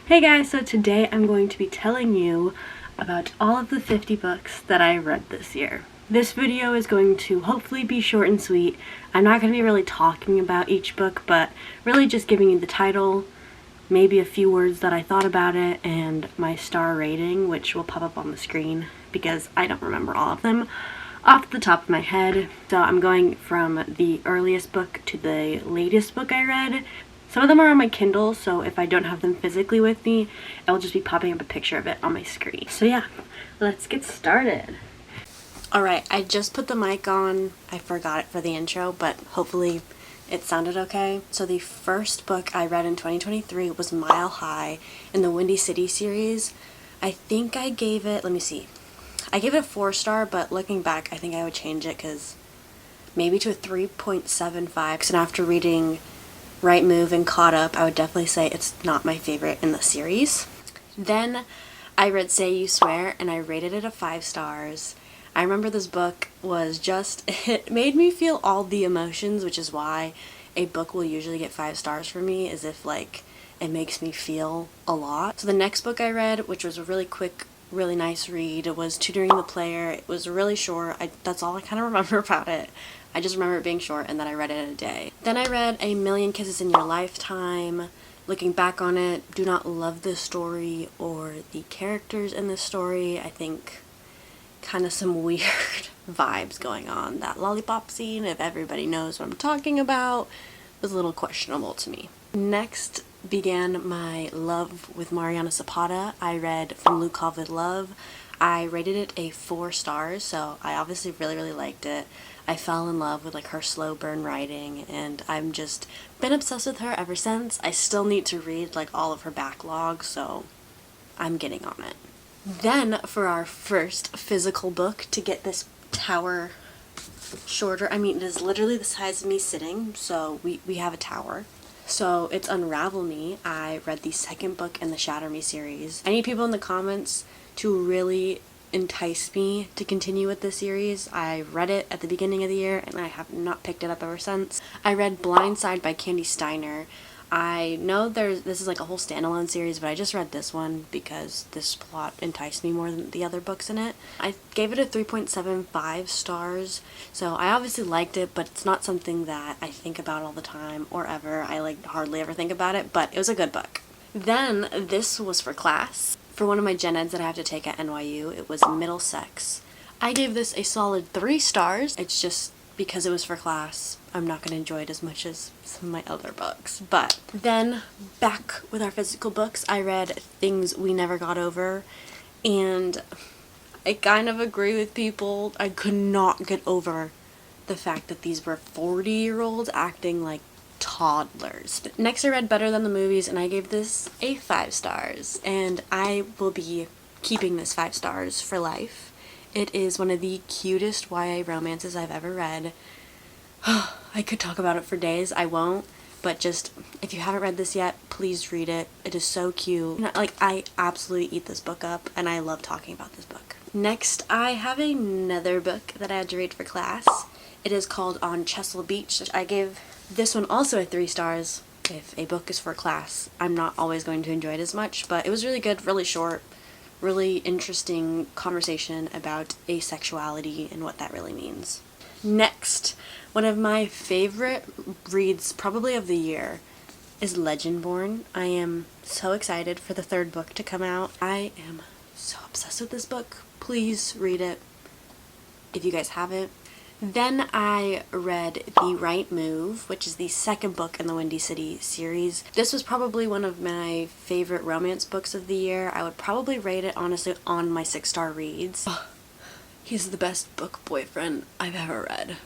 Hey guys, so today I'm going to be telling you about all of the 50 books that I read this year. This video is going to hopefully be short and sweet. I'm not going to be really talking about each book, but really just giving you the title, maybe a few words that I thought about it, and my star rating, which will pop up on the screen because I don't remember all of them off the top of my head. So I'm going from the earliest book to the latest book I read. Some of them are on my Kindle, so if I don't have them physically with me, it will just be popping up a picture of it on my screen. So yeah, let's get started. Alright, I just put the mic on. I forgot it for the intro, but hopefully it sounded okay. So the first book I read in 2023 was Mile High in the Windy City series. I think I gave it, let me see. I gave it a 4-star, but looking back, I think I would change it because maybe to a 3.75, because after reading Right Move and Caught Up, I would definitely say it's not my favorite in the series. Then I read Say You Swear, and I rated it a 5 stars. I remember this book was just, it made me feel all the emotions, which is why a book will usually get 5 stars for me, is if like it makes me feel a lot. So the next book I read, which was a really quick, really nice read, it was Tutoring the Player. It was really short. That's all I kind of remember about it. I just remember it being short, and then I read it in a day. Then I read A Million Kisses in Your Lifetime. Looking back on it, do not love this story or the characters in this story. I think kind of some weird vibes going on. That lollipop scene, if everybody knows what I'm talking about, was a little questionable to me. Next began my love with Mariana Zapata. I read From Lukov with Love. I rated it a 4 stars, so I obviously really liked it. I fell in love with like her slow burn writing, and I'm just been obsessed with her ever since. I still need to read like all of her backlog, so I'm getting on it. Then for our first physical book to get this tower shorter, I mean it is literally the size of me sitting, so we have a tower. So it's Unravel Me. I read the second book in the Shatter Me series. I need people in the comments to really entice me to continue with this series. I read it at the beginning of the year and I have not picked it up ever since. I read Blindside by Candy Steiner. I know this is like a whole standalone series, but I just read this one because this plot enticed me more than the other books in it. I gave it a 3.75 stars, so I obviously liked it, but it's not something that I think about all the time or ever. I like hardly ever think about it, but it was a good book. Then this was for class. For one of my gen eds that I have to take at NYU, it was Middlesex. I gave this a solid 3 stars. It's just because it was for class, I'm not going to enjoy it as much as some of my other books. But then, back with our physical books, I read Things We Never Got Over, and I kind of agree with people. I could not get over the fact that these were 40-year-olds acting like toddlers. Next I read Better Than the Movies, and I gave this a 5 stars, and I will be keeping this 5 stars for life. It is one of the cutest YA romances I've ever read. I could talk about it for days. I won't, but just if you haven't read this yet, please read it. It is so cute. Like, I absolutely eat this book up, and I love talking about this book. Next, I have another book that I had to read for class. It is called On Chesil Beach. I gave this one also a 3 stars. If a book is for class, I'm not always going to enjoy it as much, but it was really good, really short, really interesting conversation about asexuality and what that really means. Next, one of my favorite reads probably of the year is Legendborn. I am so excited for the 3rd book to come out. I am so obsessed with this book. Please read it if you guys haven't. Then I read The Right Move, which is the 2nd book in the Windy City series. This was probably one of my favorite romance books of the year. I would probably rate it, honestly, on my 6-star reads. He's the best book boyfriend I've ever read.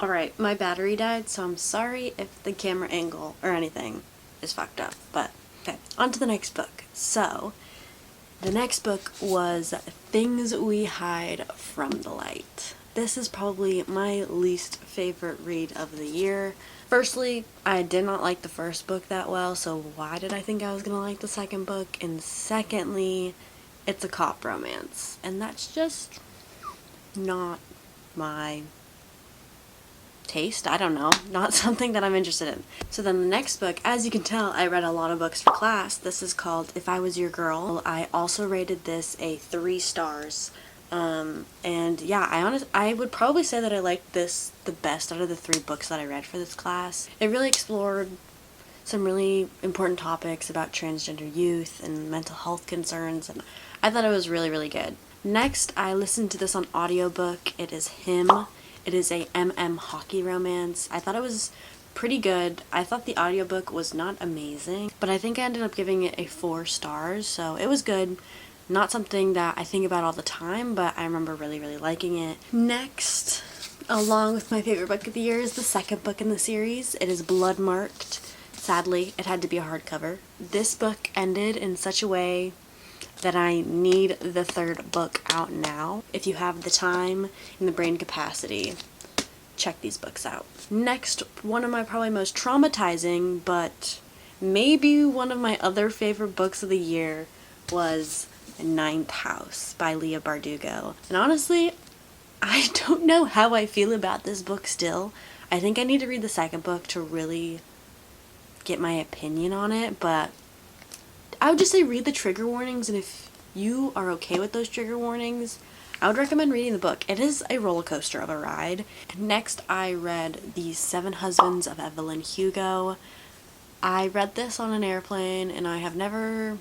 Alright, my battery died, so I'm sorry if the camera angle or anything is fucked up, but okay, on to the next book. So, the next book was Things We Hide from the Light. This is probably my least favorite read of the year. Firstly, I did not like the first book that well, so why did I think I was gonna like the second book? And secondly, it's a cop romance, and that's just not my taste. I don't know. Not something that I'm interested in. So then the next book, as you can tell, I read a lot of books for class. This is called If I Was Your Girl. I also rated this a 3 stars. And yeah, I would probably say that I liked this the best out of the 3 books that I read for this class. It really explored some really important topics about transgender youth and mental health concerns, and I thought it was really, really good. Next, I listened to this on audiobook. It is Him. It is a hockey romance. I thought it was pretty good. I thought the audiobook was not amazing, but I think I ended up giving it a 4 stars, so it was good. Not something that I think about all the time, but I remember really, really liking it. Next, along with my favorite book of the year, is the second book in the series. It is Blood Marked. Sadly, it had to be a hardcover. This book ended in such a way that I need the 3rd book out now. If you have the time and the brain capacity, check these books out. Next, one of my probably most traumatizing, but maybe one of my other favorite books of the year was Ninth House by Leigh Bardugo. And honestly, I don't know how I feel about this book still. I think I need to read the second book to really get my opinion on it, but I would just say read the trigger warnings, and if you are okay with those trigger warnings, I would recommend reading the book. It is a roller coaster of a ride. Next, I read The 7 Husbands of Evelyn Hugo. I read this on an airplane, and I have never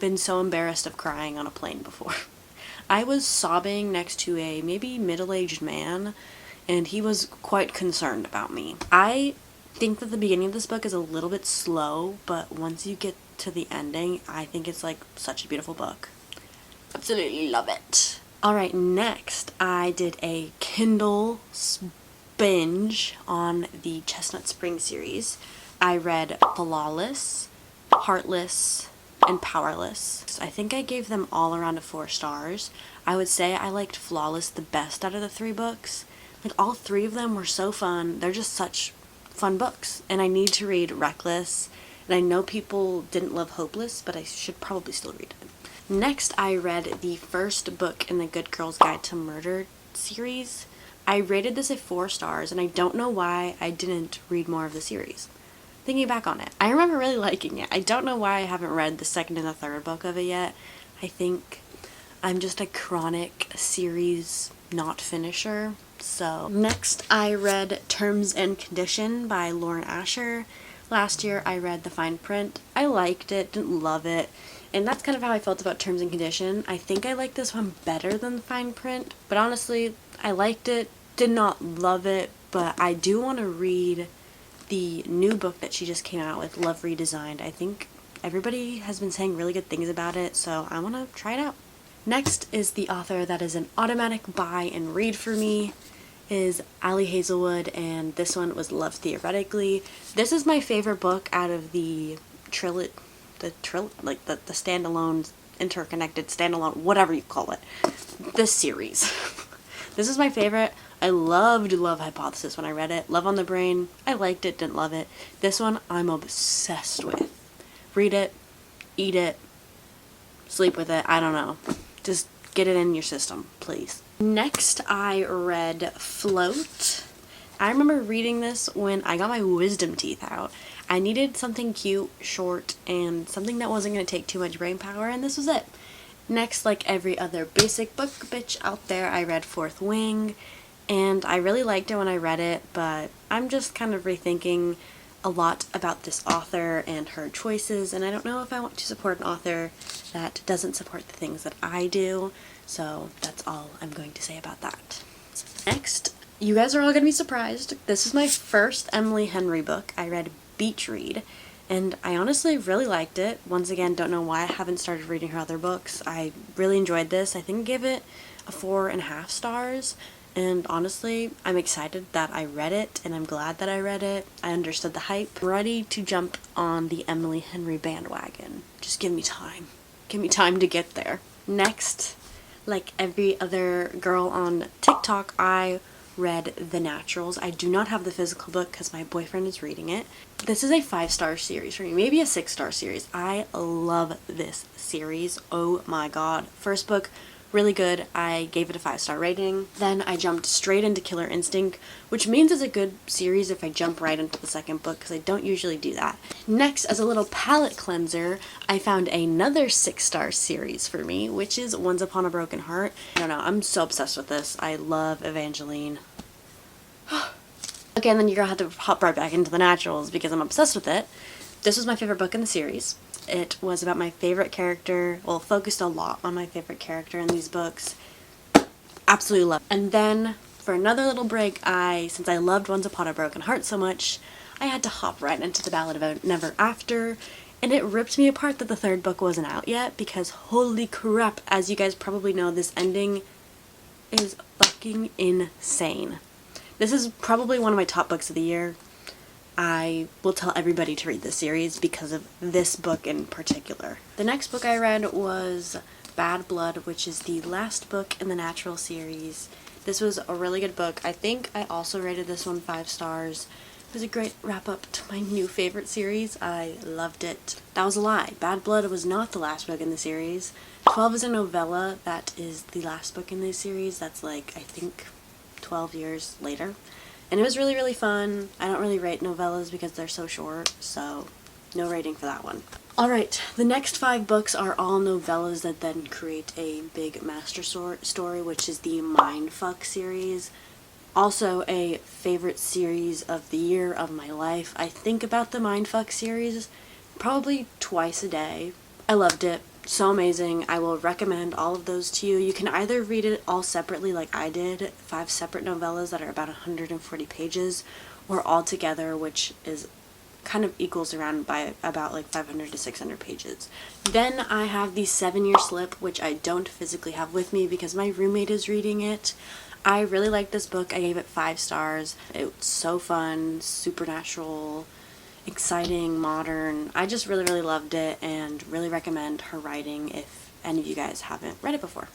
been so embarrassed of crying on a plane before. I was sobbing next to a maybe middle-aged man, and he was quite concerned about me. I think that the beginning of this book is a little bit slow, but once you get to the ending, I think it's like such a beautiful book. Absolutely love it. Alright, next I did a Kindle binge on the Chestnut Spring series. I read Flawless, Heartless, and Powerless. I think I gave them all around a 4 stars. I would say I liked Flawless the best out of the 3 books. Like, all 3 of them were so fun. They're just such fun books, and I need to read Reckless, and I know people didn't love Hopeless, but I should probably still read it. Next, I read the first book in the Good Girl's Guide to Murder series. I rated this at 4 stars, and I don't know why I didn't read more of the series. Thinking back on it, I remember really liking it. I don't know why I haven't read the 2nd and the 3rd book of it yet. I think I'm just a chronic series not finisher. So next I read Terms and Condition by Lauren Asher. Last year I read The Fine Print. I liked it, didn't love it, and that's kind of how I felt about Terms and Condition. I think I like this one better than The Fine Print, but honestly, I liked it, did not love it, but I do want to read the new book that she just came out with, Love Redesigned. I think everybody has been saying really good things about it, so I want to try it out. Next is the author that is an automatic buy and read for me, is Ali Hazelwood, and this one was Love Theoretically. This is my favorite book out of the standalone, interconnected, standalone, whatever you call it, this series. This is my favorite. I loved Love Hypothesis when I read it. Love on the Brain, I liked it, didn't love it. This one, I'm obsessed with. Read it, eat it, sleep with it, I don't know. Just get it in your system, please. Next, I read Float. I remember reading this when I got my wisdom teeth out. I needed something cute, short, and something that wasn't going to take too much brain power, and this was it. Next, like every other basic book bitch out there, I read Fourth Wing, and I really liked it when I read it, but I'm just kind of rethinking a lot about this author and her choices, and I don't know if I want to support an author that doesn't support the things that I do, so that's all I'm going to say about that. Next, you guys are all going to be surprised. This is my first Emily Henry book. I read Beach Read, and I honestly really liked it. Once again, don't know why I haven't started reading her other books. I really enjoyed this. I think I gave it a 4.5 stars. And honestly, I'm excited that I read it, and I'm glad that I read it. I understood the hype. I'm ready to jump on the Emily Henry bandwagon. Just give me time. Give me time to get there. Next, like every other girl on TikTok, I read The Naturals. I do not have the physical book because my boyfriend is reading it. This is a 5-star series for me, maybe a 6-star series. I love this series. Oh my god. First book, Really good. I gave it a 5-star rating. Then I jumped straight into Killer Instinct, which means it's a good series if I jump right into the second book, because I don't usually do that. Next, as a little palate cleanser, I found another 6-star series for me, which is Once Upon a Broken Heart. I don't know, I'm so obsessed with this. I love Evangeline. Okay, and then you're gonna have to hop right back into the naturals because I'm obsessed with it. This was my favorite book in the series. It was about my favorite character, well, focused a lot on my favorite character in these books. Absolutely love it. And then, for another little break, since I loved Once Upon a Broken Heart so much, I had to hop right into The Ballad of Never After, and it ripped me apart that the third book wasn't out yet, because holy crap, as you guys probably know, this ending is fucking insane. This is probably one of my top books of the year. I will tell everybody to read this series because of this book in particular. The next book I read was Bad Blood, which is the last book in the Natural series. This was a really good book. I think I also rated this one 5 stars. It was a great wrap up to my new favorite series. I loved it. That was a lie. Bad Blood was not the last book in the series. 12 is a novella. That is the last book in this series. That's like, I think, 12 years later. And it was really, really fun. I don't really rate novellas because they're so short, so no rating for that one. Alright, the next 5 books are all novellas that then create a big master story, which is the Mindfuck series. Also a favorite series of the year of my life. I think about the Mindfuck series probably twice a day. I loved it. So amazing. I will recommend all of those to you. You can either read it all separately like I did, 5 separate novellas that are about 140 pages, or all together, which is kind of equals around by about like 500 to 600 pages. Then I have the 7-Year Slip, which I don't physically have with me because my roommate is reading it. I really liked this book. I gave it 5 stars. It was so fun, supernatural, exciting, modern. I just really, really loved it and really recommend her writing if any of you guys haven't read it before.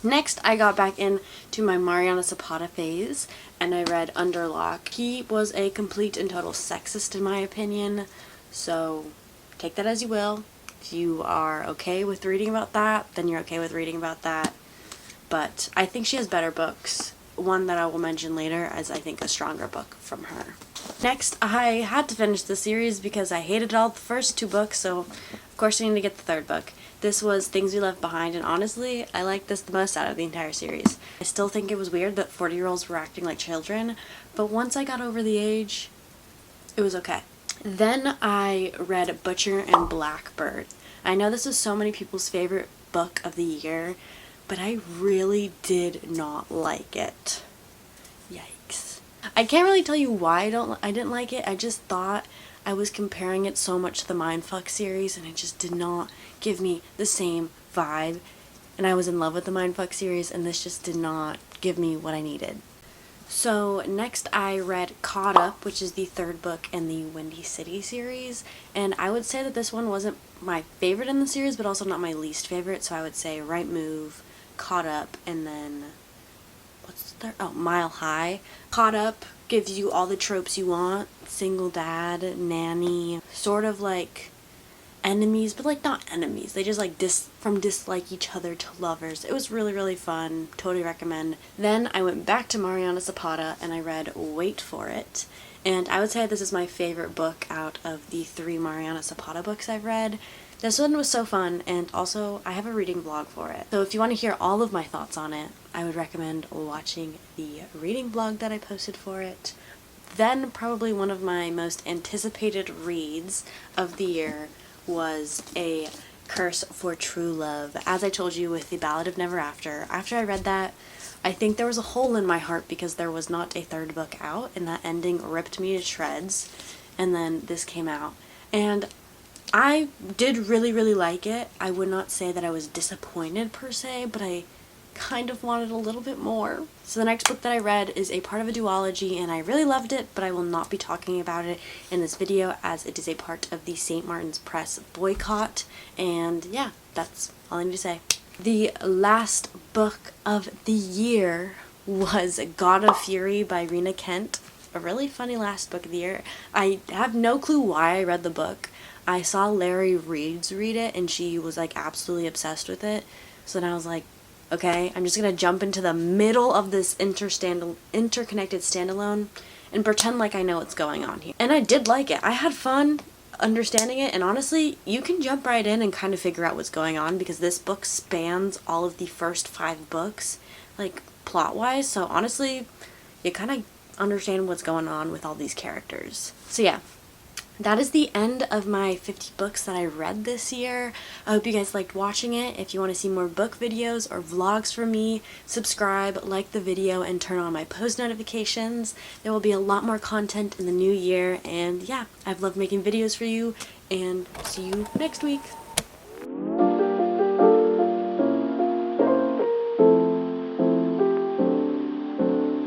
Next, I got back into my Mariana Zapata phase and I read Underlock. He was a complete and total sexist in my opinion, so take that as you will. If you are okay with reading about that, then you're okay with reading about that. But I think she has better books. One that I will mention later as I think a stronger book from her. Next, I had to finish the series because I hated all the first 2 books, so of course I need to get the 3rd book. This was Things We Left Behind, and honestly, I liked this the most out of the entire series. I still think it was weird that 40-year-olds were acting like children, but once I got over the age, it was okay. Then I read Butcher and Blackbird. I know this is so many people's favorite book of the year, but I really did not like it. Yikes. I can't really tell you why I didn't like it. I just thought I was comparing it so much to the Mindfuck series and it just did not give me the same vibe. And I was in love with the Mindfuck series and this just did not give me what I needed. So next I read Caught Up, which is the 3rd book in the Windy City series, and I would say that this one wasn't my favorite in the series but also not my least favorite, so I would say Right Move, Caught Up, and then what's the third? Oh, Mile High. Caught Up gives you all the tropes you want. Single dad, nanny, sort of like enemies, but like not enemies. They just like dislike each other to lovers. It was really, really fun. Totally recommend. Then I went back to Mariana Zapata and I read Wait For It. And I would say this is my favorite book out of the 3 Mariana Zapata books I've read. This one was so fun, and also I have a reading vlog for it. So if you want to hear all of my thoughts on it, I would recommend watching the reading vlog that I posted for it. Then probably one of my most anticipated reads of the year was A Curse for True Love. As I told you with The Ballad of Never After, after I read that, I think there was a hole in my heart because there was not a 3rd book out, and that ending ripped me to shreds, and then this came out. And I did really, really like it. I would not say that I was disappointed per se, but I kind of wanted a little bit more. So the next book that I read is a part of a duology, and I really loved it, but I will not be talking about it in this video as it is a part of the St. Martin's Press boycott. And yeah, that's all I need to say. The last book of the year was God of Fury by Rena Kent. A really funny last book of the year. I have no clue why I read the book. I saw Larry Reeves read it and she was like absolutely obsessed with it. So then I was like, okay? I'm just gonna jump into the middle of this interconnected standalone and pretend like I know what's going on here. And I did like it. I had fun understanding it, and honestly, you can jump right in and kind of figure out what's going on because this book spans all of the first 5 books, like plot-wise, so honestly, you kind of understand what's going on with all these characters. So yeah, that is the end of my 50 books that I read this year. I hope you guys liked watching it. If you want to see more book videos or vlogs from me, subscribe, like the video, and turn on my post notifications. There will be a lot more content in the new year, and yeah, I've loved making videos for you, and see you next week.